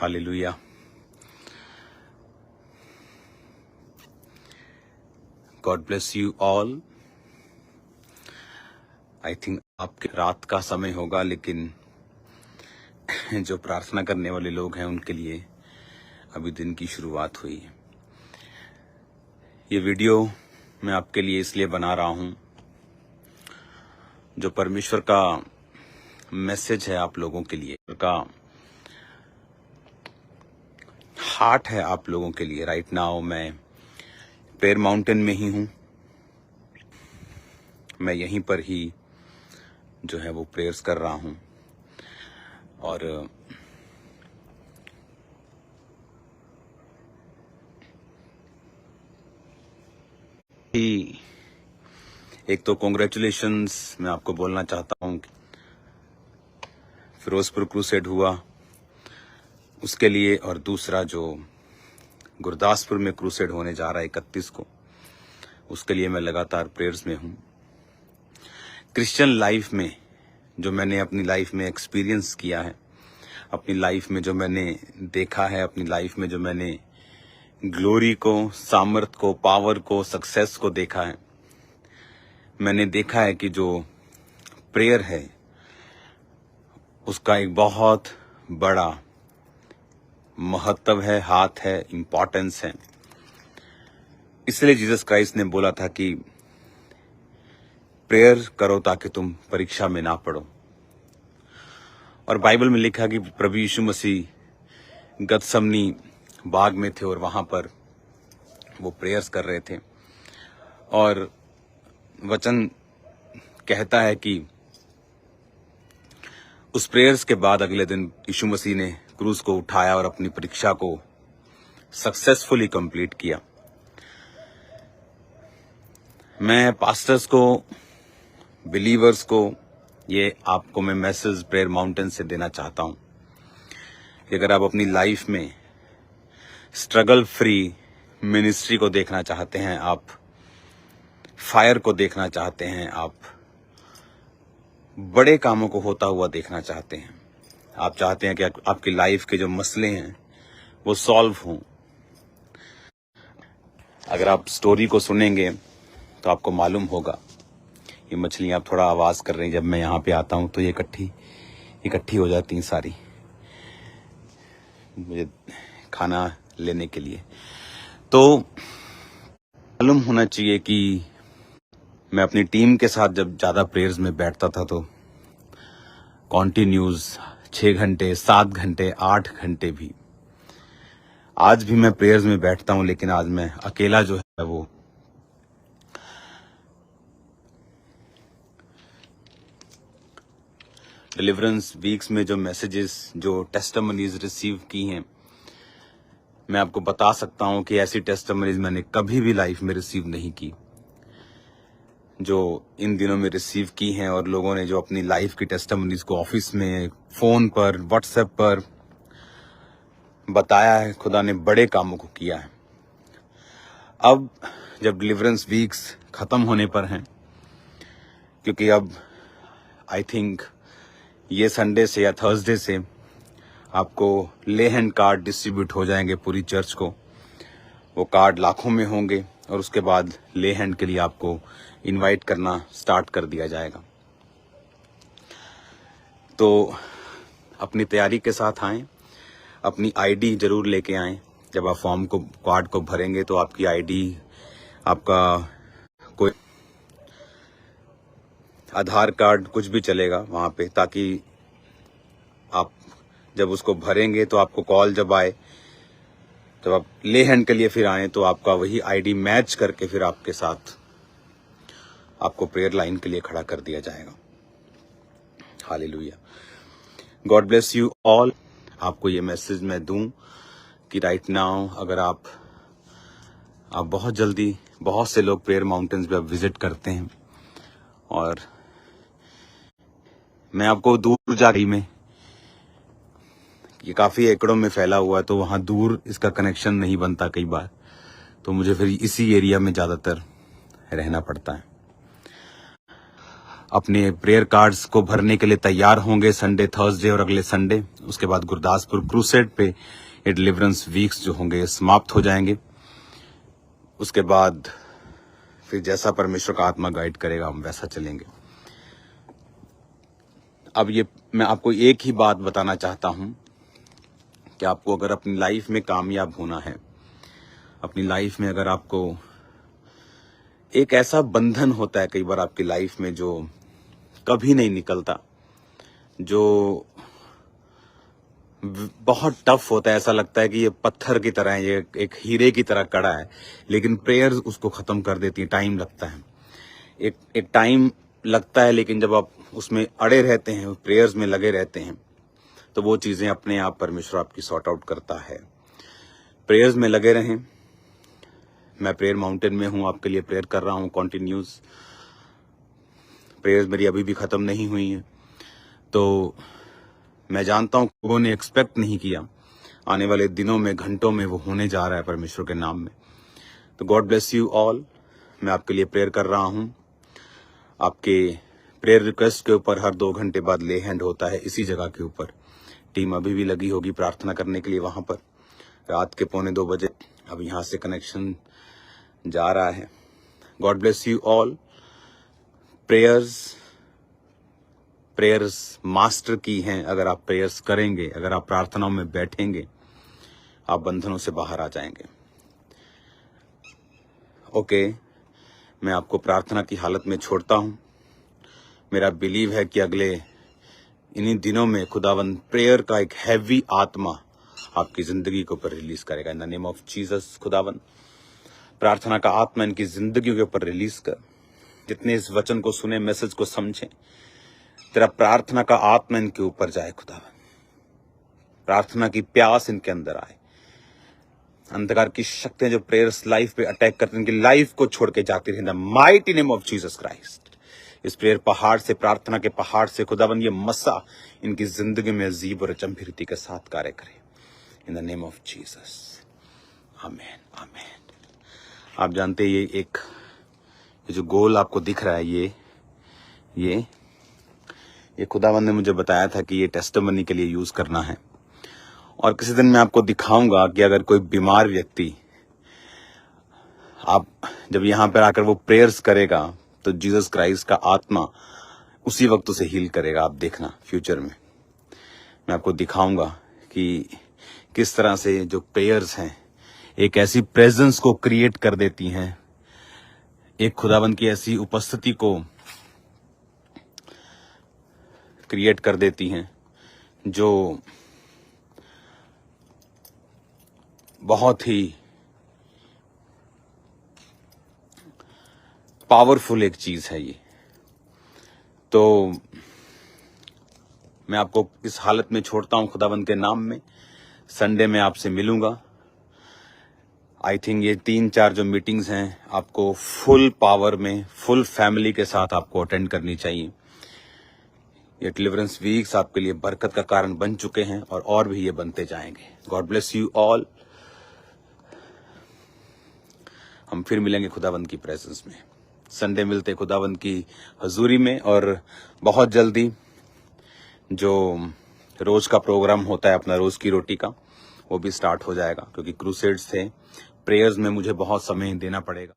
Hallelujah. God bless you all. I think आपके रात का समय होगा, लेकिन जो प्रार्थना करने वाले लोग हैं उनके लिए अभी दिन की शुरुआत हुई है। ये वीडियो मैं आपके लिए इसलिए बना रहा हूं, जो परमेश्वर का मैसेज है आप लोगों के लिए, का हार्ट है आप लोगों के लिए। राइट नाउ मैं प्रेयर माउंटेन में ही हूं। मैं यहीं पर ही जो है वो प्रेयर्स कर रहा हूं, और एक तो कॉन्ग्रेचुलेशंस मैं आपको बोलना चाहता हूं कि फिरोजपुर क्रूसेड हुआ उसके लिए, और दूसरा जो गुरदासपुर में क्रूसेड होने जा रहा है 31 को, उसके लिए मैं लगातार प्रेयर्स में हूं। क्रिश्चियन लाइफ में जो मैंने अपनी लाइफ में एक्सपीरियंस किया है, अपनी लाइफ में जो मैंने देखा है, अपनी लाइफ में जो मैंने ग्लोरी को, सामर्थ को, पावर को, सक्सेस को देखा है, मैंने देखा है कि जो प्रेयर है उसका एक बहुत बड़ा महत्व है, हाथ है, इम्पोर्टेंस है। इसलिए जीसस क्राइस्ट ने बोला था कि प्रेयर करो ताकि तुम परीक्षा में ना पड़ो। और बाइबल में लिखा कि प्रभु यीशु मसीह गतसमनी बाग में थे और वहां पर वो प्रेयर्स कर रहे थे, और वचन कहता है कि उस प्रेयर्स के बाद अगले दिन यीशु मसीह ने क्रूस को उठाया और अपनी परीक्षा को सक्सेसफुली कंप्लीट किया। मैं पास्टर्स को, बिलीवर्स को, ये आपको मैं मैसेज प्रेयर माउंटेन से देना चाहता हूं कि अगर आप अपनी लाइफ में स्ट्रगल फ्री मिनिस्ट्री को देखना चाहते हैं, आप फायर को देखना चाहते हैं, आप बड़े कामों को होता हुआ देखना चाहते हैं, आप चाहते हैं कि आपकी लाइफ के जो मसले हैं वो सॉल्व हों, अगर आप स्टोरी को सुनेंगे तो आपको मालूम होगा। ये मछलियां आप थोड़ा आवाज कर रही हैं, जब मैं यहाँ पे आता हूँ तो ये इकट्ठी हो जाती हैं सारी, मुझे खाना लेने के लिए। तो मालूम होना चाहिए कि मैं अपनी टीम के साथ जब ज्यादा प्रेयर्स में बैठता था तो कॉन्टिन्यूज 6 घंटे, 7 घंटे, 8 घंटे भी। आज भी मैं प्रेयर्स में बैठता हूं, लेकिन आज मैं अकेला जो है वो डिलीवरेंस वीक्स में जो मैसेजेस, जो टेस्टिमनीज रिसीव की हैं, मैं आपको बता सकता हूं कि ऐसी टेस्टिमनीज मैंने कभी भी लाइफ में रिसीव नहीं की जो इन दिनों में रिसीव की हैं। और लोगों ने जो अपनी लाइफ की टेस्टिमनीज को ऑफिस में, फोन पर, व्हाट्सएप पर बताया है, खुदा ने बड़े कामों को किया है। अब जब डिलीवरेंस वीक्स खत्म होने पर हैं, क्योंकि अब आई थिंक ये संडे से या थर्सडे से आपको ले हैंड कार्ड डिस्ट्रीब्यूट हो जाएंगे पूरी चर्च को। वो कार्ड लाखों में होंगे और उसके बाद ले हैंड के लिए आपको इनवाइट करना स्टार्ट कर दिया जाएगा। तो अपनी तैयारी के साथ आएं, अपनी आईडी जरूर लेके आएं। जब आप फॉर्म को, कार्ड को भरेंगे तो आपकी आईडी, आपका कोई आधार कार्ड, कुछ भी चलेगा वहां पे, ताकि आप जब उसको भरेंगे तो आपको कॉल जब आए, जब आप ले हैंड के लिए फिर आए, तो आपका वही आईडी मैच करके फिर आपके साथ आपको प्रेयर लाइन के लिए खड़ा कर दिया जाएगा। Hallelujah. God bless you all. आपको ये मैसेज मैं दूं कि राइट नाउ अगर आप बहुत जल्दी, बहुत से लोग प्रेयर माउंटेन्स पे आप विजिट करते हैं, और मैं आपको दूर जा रही में, ये काफी एकड़ों में फैला हुआ है, तो वहां दूर इसका कनेक्शन नहीं बनता कई बार, तो मुझे फिर इसी एरिया में ज्यादातर रहना पड़ता है। अपने प्रेयर कार्ड्स को भरने के लिए तैयार होंगे संडे, थर्सडे और अगले संडे। उसके बाद गुरदासपुर क्रूसेड पे ये डिलीवरेंस वीक्स जो होंगे समाप्त हो जाएंगे। उसके बाद फिर जैसा परमेश्वर का आत्मा गाइड करेगा हम वैसा चलेंगे। अब ये मैं आपको एक ही बात बताना चाहता हूं कि आपको अगर अपनी लाइफ में कामयाब होना है, अपनी लाइफ में अगर आपको एक ऐसा बंधन होता है कई बार आपकी लाइफ में जो कभी नहीं निकलता, जो बहुत टफ होता है, ऐसा लगता है कि ये पत्थर की तरह है, ये एक हीरे की तरह कड़ा है, लेकिन प्रेयर्स उसको खत्म कर देती है। टाइम लगता है, एक टाइम लगता है, लेकिन जब आप उसमें अड़े रहते हैं, प्रेयर्स में लगे रहते हैं, तो वो चीजें अपने आप परमेश्वर आपकी सॉर्ट आउट करता है। प्रेयर्स में लगे रहें। मैं प्रेयर माउंटेन में हूं, आपके लिए प्रेयर कर रहा हूं कॉन्टिन्यूस। प्रेयर्स मेरी अभी भी खत्म नहीं हुई है, तो मैं जानता हूं लोगों ने एक्सपेक्ट नहीं किया, आने वाले दिनों में, घंटों में वो होने जा रहा है परमेश्वर के नाम में। तो गॉड ब्लेस यू ऑल। मैं आपके लिए प्रेयर कर रहा हूं। आपके प्रेयर रिक्वेस्ट के ऊपर हर 2 घंटे बाद ले हैंड होता है इसी जगह के ऊपर। टीम अभी भी लगी होगी प्रार्थना करने के लिए वहां पर। रात के 1:45 बजे अब यहां से कनेक्शन जा रहा है। God bless you all. Prayers master की हैं। अगर आप प्रेयर्स करेंगे, अगर आप प्रार्थनाओं में बैठेंगे, आप बंधनों से बाहर आ जाएंगे। ओके, मैं आपको प्रार्थना की हालत में छोड़ता हूं। मेरा बिलीव है कि अगले इन्हीं दिनों में खुदावंद प्रेयर का एक हैवी आत्मा आपकी जिंदगी के ऊपर रिलीज करेगा। In the name of Jesus खुदावंद प्रार्थना का आत्मा इनकी जिंदगी के ऊपर रिलीज कर। जितने इस वचन को सुने, मैसेज को समझें, तेरा प्रार्थना का आत्मा इनके ऊपर जाए खुदावंद। प्रार्थना की प्यास इनके अंदर आए। अंधकार की शक्तियां जो प्रेयर्स लाइफ पे अटैक करती हैं, इनकी लाइफ को छोड़ के जाती रही। The mighty name of Jesus Christ. इस प्रेयर पहाड़ से, प्रार्थना के पहाड़ से खुदावंद ये मस्सा इनकी जिंदगी में अजीब और अचंभिरीति के साथ कार्य करे। In the name of Jesus, आमीन, आमीन। आप जानते हैं ये जो गोल आपको दिख रहा है, ये खुदावंद ने मुझे बताया था कि ये टेस्टिमनी के लिए यूज करना है। और किसी दिन मैं आपको दिखाऊंगा कि अगर कोई बीमार व्यक्ति, आप जब यहां पर आकर वो प्रेयर्स करेगा, तो जीसस क्राइस्ट का आत्मा उसी वक्त उसे हील करेगा। आप देखना फ्यूचर में मैं आपको दिखाऊंगा कि किस तरह से जो प्रेयर्स हैं एक ऐसी प्रेजेंस को क्रिएट कर देती हैं, एक खुदावंद की ऐसी उपस्थिति को क्रिएट कर देती हैं जो बहुत ही पावरफुल एक चीज है ये। तो मैं आपको इस हालत में छोड़ता हूं खुदावंद के नाम में। संडे में आपसे मिलूंगा। आई थिंक ये 3-4 जो मीटिंग्स हैं आपको फुल पावर में, फुल फैमिली के साथ आपको अटेंड करनी चाहिए। ये डिलीवरेंस वीक्स आपके लिए बरकत का कारण बन चुके हैं और भी ये बनते जाएंगे। God bless you all. हम फिर मिलेंगे खुदावंद की प्रेजेंस में। संडे मिलते खुदावंद की हजूरी में, और बहुत जल्दी जो रोज का प्रोग्राम होता है अपना रोज की रोटी का, वो भी स्टार्ट हो जाएगा, क्योंकि क्रूसेड्स थे। प्रेयर्स में मुझे बहुत समय देना पड़ेगा।